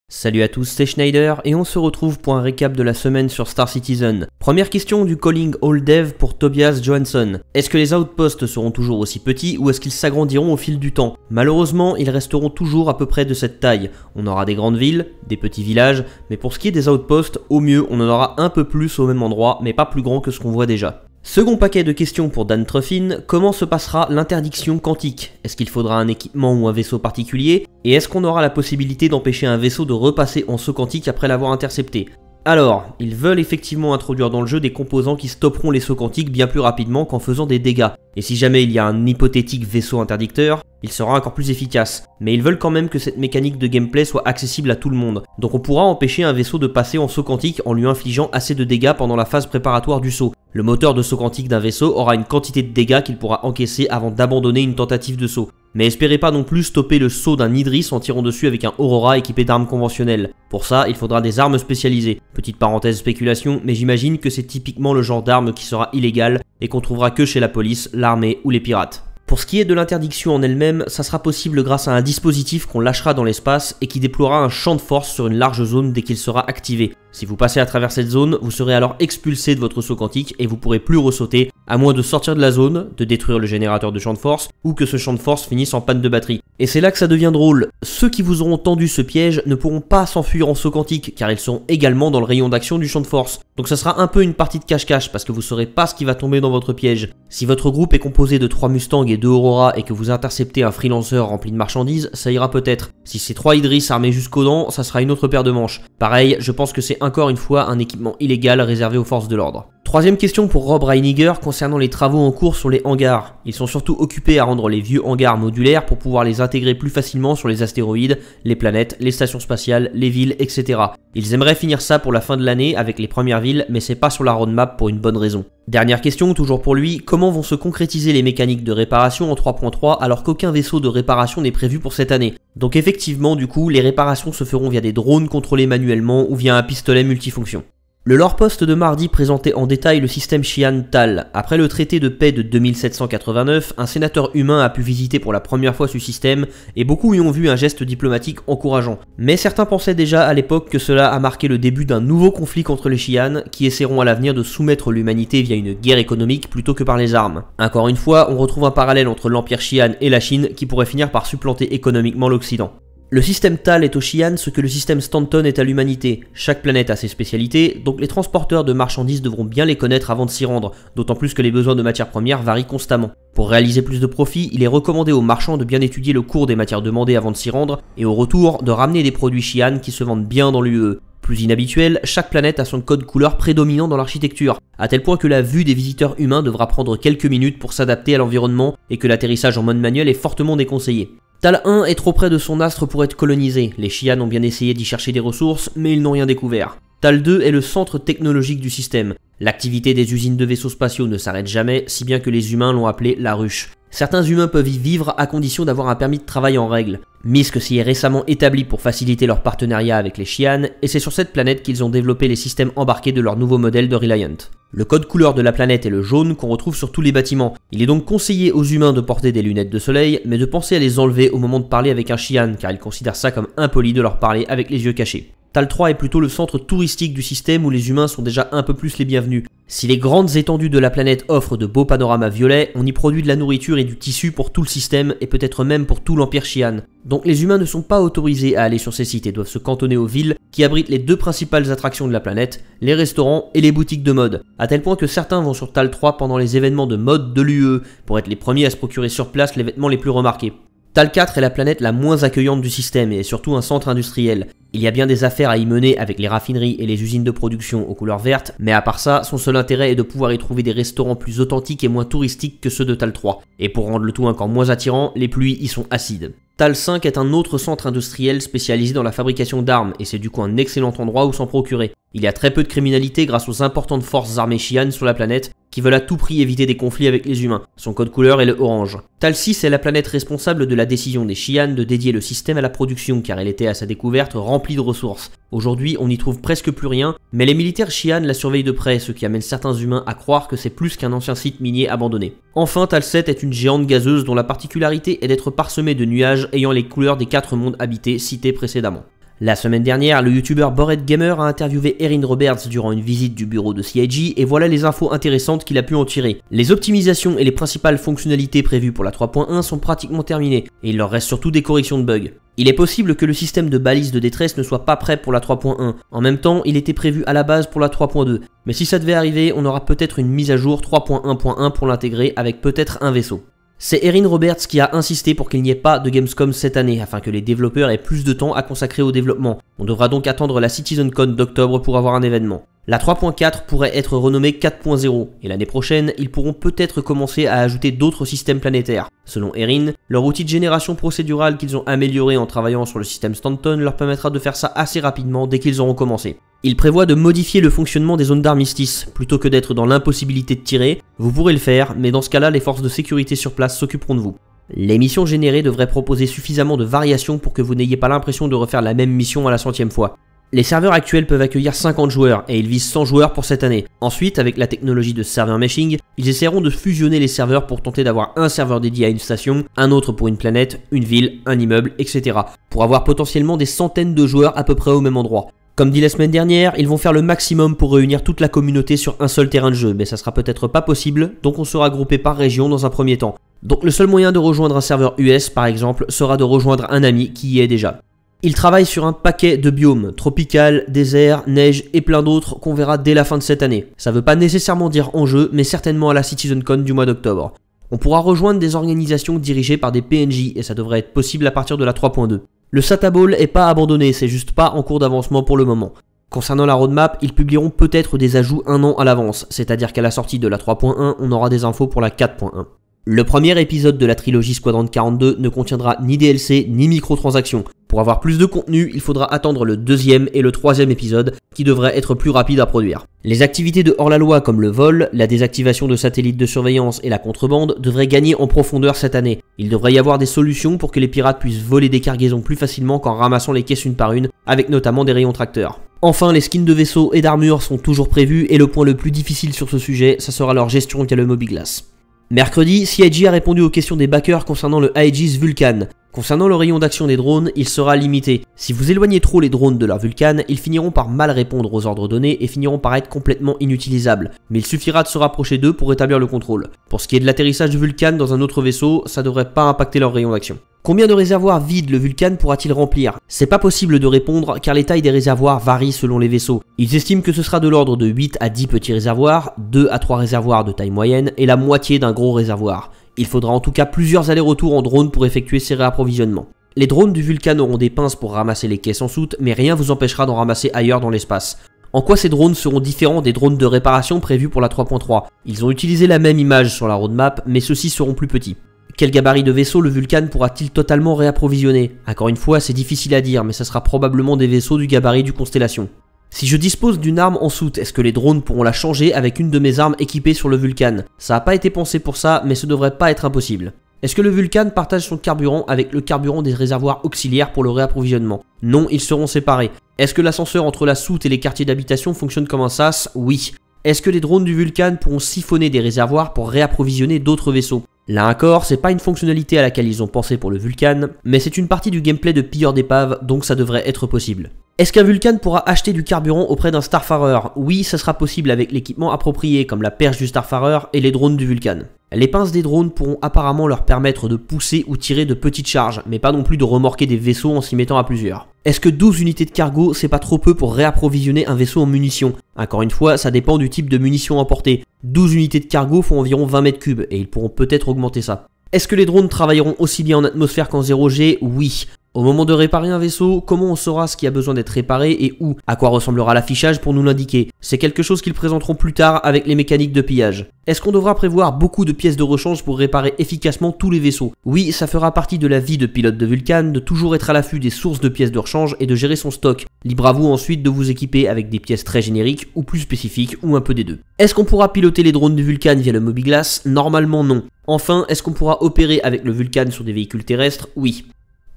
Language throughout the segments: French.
Salut à tous, c'est Schneider et on se retrouve pour un récap de la semaine sur Star Citizen. Première question du Calling All Dev pour Tobias Johansson. Est-ce que les outposts seront toujours aussi petits ou est-ce qu'ils s'agrandiront au fil du temps? Malheureusement, ils resteront toujours à peu près de cette taille. On aura des grandes villes, des petits villages, mais pour ce qui est des outposts, au mieux on en aura un peu plus au même endroit, mais pas plus grand que ce qu'on voit déjà. Second paquet de questions pour Dan Truffin, comment se passera l'interdiction quantique? Est-ce qu'il faudra un équipement ou un vaisseau particulier? Et est-ce qu'on aura la possibilité d'empêcher un vaisseau de repasser en saut quantique après l'avoir intercepté? Alors, ils veulent effectivement introduire dans le jeu des composants qui stopperont les sauts quantiques bien plus rapidement qu'en faisant des dégâts. Et si jamais il y a un hypothétique vaisseau interdicteur, il sera encore plus efficace. Mais ils veulent quand même que cette mécanique de gameplay soit accessible à tout le monde. Donc on pourra empêcher un vaisseau de passer en saut quantique en lui infligeant assez de dégâts pendant la phase préparatoire du saut. Le moteur de saut quantique d'un vaisseau aura une quantité de dégâts qu'il pourra encaisser avant d'abandonner une tentative de saut. Mais espérez pas non plus stopper le saut d'un Idris en tirant dessus avec un Aurora équipé d'armes conventionnelles. Pour ça, il faudra des armes spécialisées. Petite parenthèse spéculation, mais j'imagine que c'est typiquement le genre d'arme qui sera illégal et qu'on trouvera que chez la police, l'armée ou les pirates. Pour ce qui est de l'interdiction en elle-même, ça sera possible grâce à un dispositif qu'on lâchera dans l'espace et qui déploiera un champ de force sur une large zone dès qu'il sera activé. Si vous passez à travers cette zone, vous serez alors expulsé de votre saut quantique et vous pourrez plus ressauter, à moins de sortir de la zone, de détruire le générateur de champ de force, ou que ce champ de force finisse en panne de batterie. Et c'est là que ça devient drôle. Ceux qui vous auront tendu ce piège ne pourront pas s'enfuir en saut quantique, car ils seront également dans le rayon d'action du champ de force. Donc ça sera un peu une partie de cache-cache, parce que vous saurez pas ce qui va tomber dans votre piège. Si votre groupe est composé de 3 Mustangs et 2 Aurora et que vous interceptez un freelancer rempli de marchandises, ça ira peut-être. Si c'est 3 Idris armés jusqu'aux dents, ça sera une autre paire de manches. Pareil, je pense que c'est encore une fois un équipement illégal réservé aux forces de l'ordre. Troisième question pour Rob Reiniger concernant les travaux en cours sur les hangars. Ils sont surtout occupés à rendre les vieux hangars modulaires pour pouvoir les intégrer plus facilement sur les astéroïdes, les planètes, les stations spatiales, les villes, etc. Ils aimeraient finir ça pour la fin de l'année avec les premières villes, mais c'est pas sur la roadmap pour une bonne raison. Dernière question, toujours pour lui, comment vont se concrétiser les mécaniques de réparation en 3.3 alors qu'aucun vaisseau de réparation n'est prévu pour cette année? Donc effectivement, du coup, les réparations se feront via des drones contrôlés manuellement ou via un pistolet multifonction. Le lore post de mardi présentait en détail le système Xi'an Tal. Après le traité de paix de 2789, un sénateur humain a pu visiter pour la première fois ce système et beaucoup y ont vu un geste diplomatique encourageant. Mais certains pensaient déjà à l'époque que cela a marqué le début d'un nouveau conflit contre les Xi'an qui essaieront à l'avenir de soumettre l'humanité via une guerre économique plutôt que par les armes. Encore une fois, on retrouve un parallèle entre l'Empire Xi'an et la Chine qui pourrait finir par supplanter économiquement l'Occident. Le système Tal est aux Xi'an ce que le système Stanton est à l'humanité. Chaque planète a ses spécialités, donc les transporteurs de marchandises devront bien les connaître avant de s'y rendre, d'autant plus que les besoins de matières premières varient constamment. Pour réaliser plus de profit, il est recommandé aux marchands de bien étudier le cours des matières demandées avant de s'y rendre, et au retour, de ramener des produits Xi'an qui se vendent bien dans l'UE. Plus inhabituel, chaque planète a son code couleur prédominant dans l'architecture, à tel point que la vue des visiteurs humains devra prendre quelques minutes pour s'adapter à l'environnement et que l'atterrissage en mode manuel est fortement déconseillé. Tal 1 est trop près de son astre pour être colonisé, les Xi'an ont bien essayé d'y chercher des ressources, mais ils n'ont rien découvert. Tal 2 est le centre technologique du système. L'activité des usines de vaisseaux spatiaux ne s'arrête jamais, si bien que les humains l'ont appelé la ruche. Certains humains peuvent y vivre à condition d'avoir un permis de travail en règle. MISC s'y est récemment établi pour faciliter leur partenariat avec les Xi'an, et c'est sur cette planète qu'ils ont développé les systèmes embarqués de leur nouveau modèle de Reliant. Le code couleur de la planète est le jaune qu'on retrouve sur tous les bâtiments. Il est donc conseillé aux humains de porter des lunettes de soleil, mais de penser à les enlever au moment de parler avec un Xi'an, car ils considèrent ça comme impoli de leur parler avec les yeux cachés. Tal 3 est plutôt le centre touristique du système où les humains sont déjà un peu plus les bienvenus. Si les grandes étendues de la planète offrent de beaux panoramas violets, on y produit de la nourriture et du tissu pour tout le système et peut-être même pour tout l'Empire Xi'an. Donc les humains ne sont pas autorisés à aller sur ces sites et doivent se cantonner aux villes qui abritent les deux principales attractions de la planète, les restaurants et les boutiques de mode. À tel point que certains vont sur Tal 3 pendant les événements de mode de l'UE pour être les premiers à se procurer sur place les vêtements les plus remarqués. Tal 4 est la planète la moins accueillante du système et est surtout un centre industriel. Il y a bien des affaires à y mener avec les raffineries et les usines de production aux couleurs vertes, mais à part ça, son seul intérêt est de pouvoir y trouver des restaurants plus authentiques et moins touristiques que ceux de Tal 3. Et pour rendre le tout encore moins attirant, les pluies y sont acides. Tal 5 est un autre centre industriel spécialisé dans la fabrication d'armes, et c'est du coup un excellent endroit où s'en procurer. Il y a très peu de criminalité grâce aux importantes forces armées Xi'an sur la planète, qui veulent à tout prix éviter des conflits avec les humains. Son code couleur est le orange. Tal 6 est la planète responsable de la décision des Xi'an de dédier le système à la production car elle était à sa découverte remplie de ressources. Aujourd'hui, on n'y trouve presque plus rien, mais les militaires Xi'an la surveillent de près, ce qui amène certains humains à croire que c'est plus qu'un ancien site minier abandonné. Enfin, Tal 7 est une géante gazeuse dont la particularité est d'être parsemée de nuages ayant les couleurs des 4 mondes habités cités précédemment. La semaine dernière, le youtubeur Bored Gamer a interviewé Erin Roberts durant une visite du bureau de CIG et voilà les infos intéressantes qu'il a pu en tirer. Les optimisations et les principales fonctionnalités prévues pour la 3.1 sont pratiquement terminées et il leur reste surtout des corrections de bugs. Il est possible que le système de balises de détresse ne soit pas prêt pour la 3.1. En même temps, il était prévu à la base pour la 3.2. Mais si ça devait arriver, on aura peut-être une mise à jour 3.1.1 pour l'intégrer avec peut-être un vaisseau. C'est Erin Roberts qui a insisté pour qu'il n'y ait pas de Gamescom cette année, afin que les développeurs aient plus de temps à consacrer au développement. On devra donc attendre la CitizenCon d'octobre pour avoir un événement. La 3.4 pourrait être renommée 4.0, et l'année prochaine, ils pourront peut-être commencer à ajouter d'autres systèmes planétaires. Selon Erin, leur outil de génération procédurale qu'ils ont amélioré en travaillant sur le système Stanton leur permettra de faire ça assez rapidement dès qu'ils auront commencé. Ils prévoient de modifier le fonctionnement des zones d'armistice. Plutôt que d'être dans l'impossibilité de tirer, vous pourrez le faire, mais dans ce cas-là, les forces de sécurité sur place s'occuperont de vous. Les missions générées devraient proposer suffisamment de variations pour que vous n'ayez pas l'impression de refaire la même mission à la 100e fois. Les serveurs actuels peuvent accueillir 50 joueurs et ils visent 100 joueurs pour cette année. Ensuite, avec la technologie de server meshing, ils essaieront de fusionner les serveurs pour tenter d'avoir un serveur dédié à une station, un autre pour une planète, une ville, un immeuble, etc. pour avoir potentiellement des centaines de joueurs à peu près au même endroit. Comme dit la semaine dernière, ils vont faire le maximum pour réunir toute la communauté sur un seul terrain de jeu, mais ça sera peut-être pas possible, donc on sera groupé par région dans un premier temps. Donc le seul moyen de rejoindre un serveur US par exemple sera de rejoindre un ami qui y est déjà. Ils travaillent sur un paquet de biomes, tropical, désert, neige et plein d'autres qu'on verra dès la fin de cette année. Ça veut pas nécessairement dire en jeu, mais certainement à la CitizenCon du mois d'octobre. On pourra rejoindre des organisations dirigées par des PNJ et ça devrait être possible à partir de la 3.2. Le SATA Ball est pas abandonné, c'est juste pas en cours d'avancement pour le moment. Concernant la roadmap, ils publieront peut-être des ajouts un an à l'avance, c'est-à-dire qu'à la sortie de la 3.1, on aura des infos pour la 4.1. Le premier épisode de la trilogie Squadron 42 ne contiendra ni DLC ni microtransactions. Pour avoir plus de contenu, il faudra attendre le deuxième et le troisième épisode, qui devraient être plus rapides à produire. Les activités de hors-la-loi comme le vol, la désactivation de satellites de surveillance et la contrebande devraient gagner en profondeur cette année. Il devrait y avoir des solutions pour que les pirates puissent voler des cargaisons plus facilement qu'en ramassant les caisses une par une, avec notamment des rayons tracteurs. Enfin, les skins de vaisseaux et d'armures sont toujours prévus et le point le plus difficile sur ce sujet, ça sera leur gestion via le Mobiglass. Mercredi, CIG a répondu aux questions des backers concernant le Aegis Vulcan. Concernant le rayon d'action des drones, il sera limité. Si vous éloignez trop les drones de leur Vulcan, ils finiront par mal répondre aux ordres donnés et finiront par être complètement inutilisables. Mais il suffira de se rapprocher d'eux pour établir le contrôle. Pour ce qui est de l'atterrissage du Vulcan dans un autre vaisseau, ça devrait pas impacter leur rayon d'action. Combien de réservoirs vides le Vulcan pourra-t-il remplir? C'est pas possible de répondre car les tailles des réservoirs varient selon les vaisseaux. Ils estiment que ce sera de l'ordre de 8 à 10 petits réservoirs, 2 à 3 réservoirs de taille moyenne et la moitié d'un gros réservoir. Il faudra en tout cas plusieurs allers-retours en drone pour effectuer ces réapprovisionnements. Les drones du Vulcan auront des pinces pour ramasser les caisses en soute, mais rien vous empêchera d'en ramasser ailleurs dans l'espace. En quoi ces drones seront différents des drones de réparation prévus pour la 3.3? Ils ont utilisé la même image sur la roadmap, mais ceux-ci seront plus petits. Quel gabarit de vaisseau le Vulcan pourra-t-il totalement réapprovisionner? Encore une fois, c'est difficile à dire, mais ça sera probablement des vaisseaux du gabarit du Constellation. Si je dispose d'une arme en soute, est-ce que les drones pourront la changer avec une de mes armes équipées sur le Vulcan? Ça n'a pas été pensé pour ça, mais ce devrait pas être impossible. Est-ce que le Vulcan partage son carburant avec le carburant des réservoirs auxiliaires pour le réapprovisionnement? Non, ils seront séparés. Est-ce que l'ascenseur entre la soute et les quartiers d'habitation fonctionne comme un sas? Oui. Est-ce que les drones du Vulcan pourront siphonner des réservoirs pour réapprovisionner d'autres vaisseaux? Là encore, c'est pas une fonctionnalité à laquelle ils ont pensé pour le Vulcan, mais c'est une partie du gameplay de pilleur d'épave, donc ça devrait être possible. Est-ce qu'un Vulcan pourra acheter du carburant auprès d'un Starfarer? Oui, ça sera possible avec l'équipement approprié comme la perche du Starfarer et les drones du Vulcan. Les pinces des drones pourront apparemment leur permettre de pousser ou tirer de petites charges, mais pas non plus de remorquer des vaisseaux en s'y mettant à plusieurs. Est-ce que 12 unités de cargo, c'est pas trop peu pour réapprovisionner un vaisseau en munitions? Encore une fois, ça dépend du type de munitions emportées. 12 unités de cargo font environ 20 mètres cubes, et ils pourront peut-être augmenter ça. Est-ce que les drones travailleront aussi bien en atmosphère qu'en 0G? Oui. Au moment de réparer un vaisseau, comment on saura ce qui a besoin d'être réparé et où? À quoi ressemblera l'affichage pour nous l'indiquer? C'est quelque chose qu'ils présenteront plus tard avec les mécaniques de pillage. Est-ce qu'on devra prévoir beaucoup de pièces de rechange pour réparer efficacement tous les vaisseaux? Oui, ça fera partie de la vie de pilote de Vulcan de toujours être à l'affût des sources de pièces de rechange et de gérer son stock. Libre à vous ensuite de vous équiper avec des pièces très génériques ou plus spécifiques ou un peu des deux. Est-ce qu'on pourra piloter les drones du Vulcan via le Mobiglass? Normalement non. Enfin, est-ce qu'on pourra opérer avec le Vulcan sur des véhicules terrestres? Oui.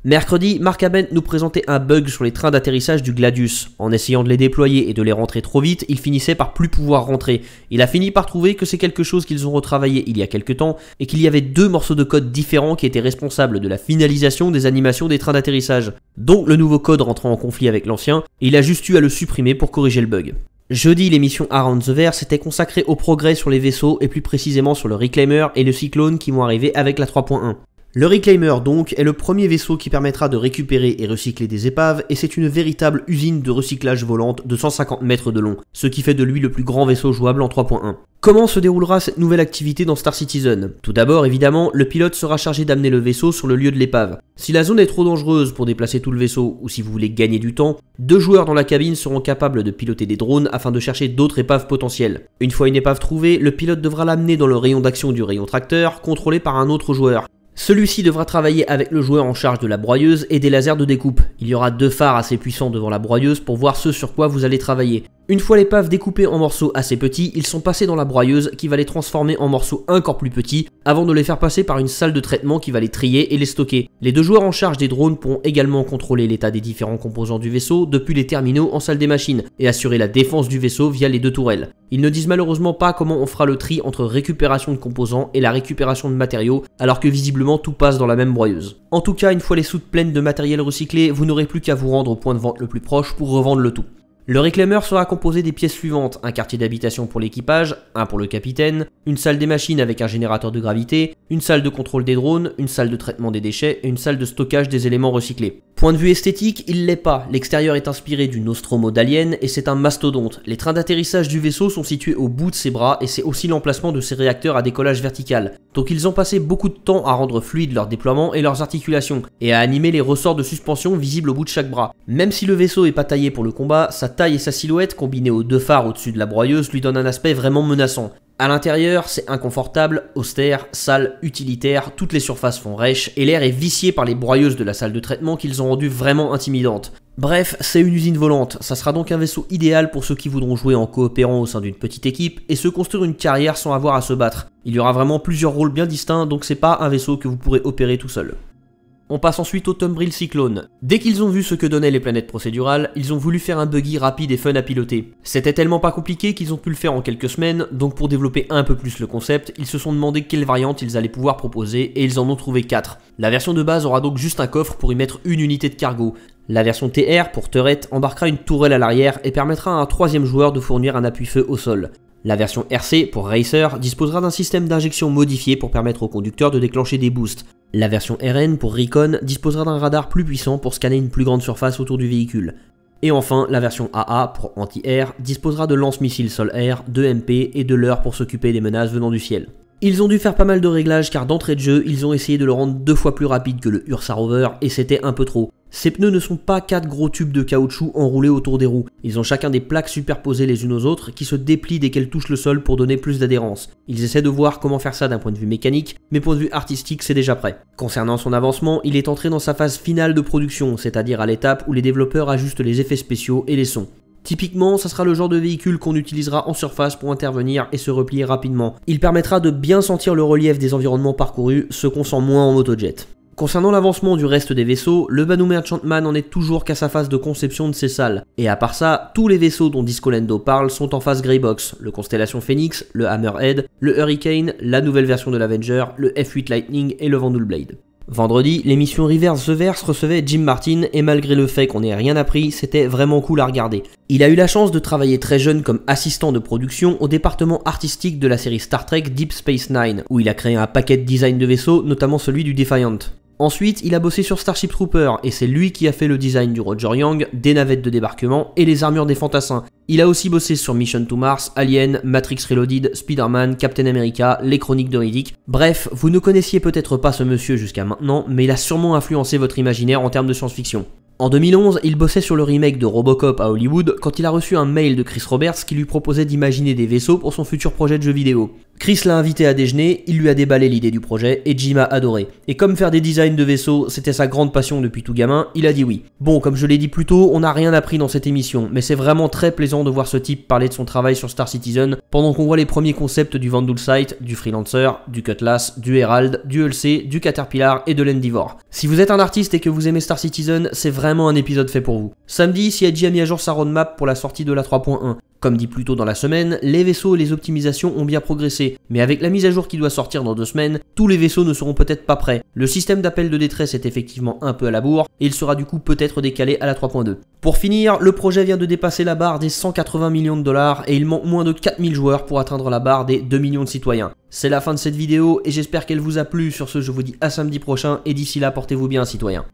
Mercredi, Mark Abent nous présentait un bug sur les trains d'atterrissage du Gladius. En essayant de les déployer et de les rentrer trop vite, il finissait par plus pouvoir rentrer. Il a fini par trouver que c'est quelque chose qu'ils ont retravaillé il y a quelques temps et qu'il y avait 2 morceaux de code différents qui étaient responsables de la finalisation des animations des trains d'atterrissage. Donc le nouveau code rentrant en conflit avec l'ancien, et il a juste eu à le supprimer pour corriger le bug. Jeudi, l'émission Around the Verse s'était consacrée au progrès sur les vaisseaux et plus précisément sur le Reclaimer et le Cyclone qui vont arriver avec la 3.1. Le Reclaimer donc est le premier vaisseau qui permettra de récupérer et recycler des épaves et c'est une véritable usine de recyclage volante de 150 mètres de long, ce qui fait de lui le plus grand vaisseau jouable en 3.1. Comment se déroulera cette nouvelle activité dans Star Citizen? Tout d'abord, évidemment, le pilote sera chargé d'amener le vaisseau sur le lieu de l'épave. Si la zone est trop dangereuse pour déplacer tout le vaisseau ou si vous voulez gagner du temps, 2 joueurs dans la cabine seront capables de piloter des drones afin de chercher d'autres épaves potentielles. Une fois une épave trouvée, le pilote devra l'amener dans le rayon d'action du rayon tracteur, contrôlé par un autre joueur. Celui-ci devra travailler avec le joueur en charge de la broyeuse et des lasers de découpe. Il y aura 2 phares assez puissants devant la broyeuse pour voir ce sur quoi vous allez travailler. Une fois l'épave découpée en morceaux assez petits, ils sont passés dans la broyeuse qui va les transformer en morceaux encore plus petits avant de les faire passer par une salle de traitement qui va les trier et les stocker. Les 2 joueurs en charge des drones pourront également contrôler l'état des différents composants du vaisseau depuis les terminaux en salle des machines et assurer la défense du vaisseau via les 2 tourelles. Ils ne disent malheureusement pas comment on fera le tri entre récupération de composants et la récupération de matériaux alors que visiblement tout passe dans la même broyeuse. En tout cas, une fois les soutes pleines de matériel recyclé, vous n'aurez plus qu'à vous rendre au point de vente le plus proche pour revendre le tout. Le Reclaimer sera composé des pièces suivantes, un quartier d'habitation pour l'équipage, un pour le capitaine, une salle des machines avec un générateur de gravité, une salle de contrôle des drones, une salle de traitement des déchets et une salle de stockage des éléments recyclés. Point de vue esthétique, il l'est pas, l'extérieur est inspiré du Nostromo d'Alien et c'est un mastodonte. Les trains d'atterrissage du vaisseau sont situés au bout de ses bras et c'est aussi l'emplacement de ses réacteurs à décollage vertical. Donc ils ont passé beaucoup de temps à rendre fluide leur déploiement et leurs articulations, et à animer les ressorts de suspension visibles au bout de chaque bras. Même si le vaisseau est pas taillé pour le combat, sa taille et sa silhouette combinées aux 2 phares au-dessus de la broyeuse lui donnent un aspect vraiment menaçant. À l'intérieur, c'est inconfortable, austère, sale, utilitaire, toutes les surfaces font rêche, et l'air est vicié par les broyeuses de la salle de traitement qu'ils ont rendu vraiment intimidante. Bref, c'est une usine volante, ça sera donc un vaisseau idéal pour ceux qui voudront jouer en coopérant au sein d'une petite équipe et se construire une carrière sans avoir à se battre. Il y aura vraiment plusieurs rôles bien distincts, donc c'est pas un vaisseau que vous pourrez opérer tout seul. On passe ensuite au Tumbril Cyclone. Dès qu'ils ont vu ce que donnaient les planètes procédurales, ils ont voulu faire un buggy rapide et fun à piloter. C'était tellement pas compliqué qu'ils ont pu le faire en quelques semaines, donc pour développer un peu plus le concept, ils se sont demandé quelle variante ils allaient pouvoir proposer et ils en ont trouvé 4. La version de base aura donc juste un coffre pour y mettre une unité de cargo. La version TR, pour turret, embarquera une tourelle à l'arrière et permettra à un 3e joueur de fournir un appui-feu au sol. La version RC, pour Racer, disposera d'un système d'injection modifié pour permettre au conducteur de déclencher des boosts. La version RN, pour Recon, disposera d'un radar plus puissant pour scanner une plus grande surface autour du véhicule. Et enfin, la version AA, pour anti-air, disposera de lance-missiles sol-air, de MP et de leurres pour s'occuper des menaces venant du ciel. Ils ont dû faire pas mal de réglages car d'entrée de jeu, ils ont essayé de le rendre 2 fois plus rapide que le Ursa Rover et c'était un peu trop. Ces pneus ne sont pas 4 gros tubes de caoutchouc enroulés autour des roues. Ils ont chacun des plaques superposées les unes aux autres qui se déplient dès qu'elles touchent le sol pour donner plus d'adhérence. Ils essaient de voir comment faire ça d'un point de vue mécanique, mais point de vue artistique c'est déjà prêt. Concernant son avancement, il est entré dans sa phase finale de production, c'est-à-dire à l'étape où les développeurs ajustent les effets spéciaux et les sons. Typiquement, ça sera le genre de véhicule qu'on utilisera en surface pour intervenir et se replier rapidement. Il permettra de bien sentir le relief des environnements parcourus, ce qu'on sent moins en motojet. Concernant l'avancement du reste des vaisseaux, le Banu Enchantman en est toujours qu'à sa phase de conception de ses salles. Et à part ça, tous les vaisseaux dont Disco Lando parle sont en phase Greybox, le Constellation Phoenix, le Hammerhead, le Hurricane, la nouvelle version de l'Avenger, le F8 Lightning et le Vandal Blade. Vendredi, l'émission Reverse the Verse recevait Jim Martin et malgré le fait qu'on n'ait rien appris, c'était vraiment cool à regarder. Il a eu la chance de travailler très jeune comme assistant de production au département artistique de la série Star Trek Deep Space Nine, où il a créé un paquet de designs de vaisseaux, notamment celui du Defiant. Ensuite, il a bossé sur Starship Trooper, et c'est lui qui a fait le design du Roger Young, des navettes de débarquement et les armures des fantassins. Il a aussi bossé sur Mission to Mars, Alien, Matrix Reloaded, Spider-Man, Captain America, les Chroniques de Riddick. Bref, vous ne connaissiez peut-être pas ce monsieur jusqu'à maintenant, mais il a sûrement influencé votre imaginaire en termes de science-fiction. En 2011, il bossait sur le remake de Robocop à Hollywood quand il a reçu un mail de Chris Roberts qui lui proposait d'imaginer des vaisseaux pour son futur projet de jeu vidéo. Chris l'a invité à déjeuner, il lui a déballé l'idée du projet et Jim a adoré. Et comme faire des designs de vaisseaux, c'était sa grande passion depuis tout gamin, il a dit oui. Bon, comme je l'ai dit plus tôt, on n'a rien appris dans cette émission, mais c'est vraiment très plaisant de voir ce type parler de son travail sur Star Citizen pendant qu'on voit les premiers concepts du Vandal Sight, du Freelancer, du Cutlass, du Herald, du Hulsey, du Caterpillar et de l'Endeavour. Si vous êtes un artiste et que vous aimez Star Citizen, c'est vraiment un épisode fait pour vous. Samedi, CIG a mis à jour sa roadmap pour la sortie de la 3.1. Comme dit plus tôt dans la semaine, les vaisseaux et les optimisations ont bien progressé, mais avec la mise à jour qui doit sortir dans 2 semaines, tous les vaisseaux ne seront peut-être pas prêts. Le système d'appel de détresse est effectivement un peu à la bourre, et il sera du coup peut-être décalé à la 3.2. Pour finir, le projet vient de dépasser la barre des 180 millions de dollars, et il manque moins de 4000 joueurs pour atteindre la barre des 2 millions de citoyens. C'est la fin de cette vidéo, et j'espère qu'elle vous a plu. Sur ce, je vous dis à samedi prochain, et d'ici là, portez-vous bien, citoyens.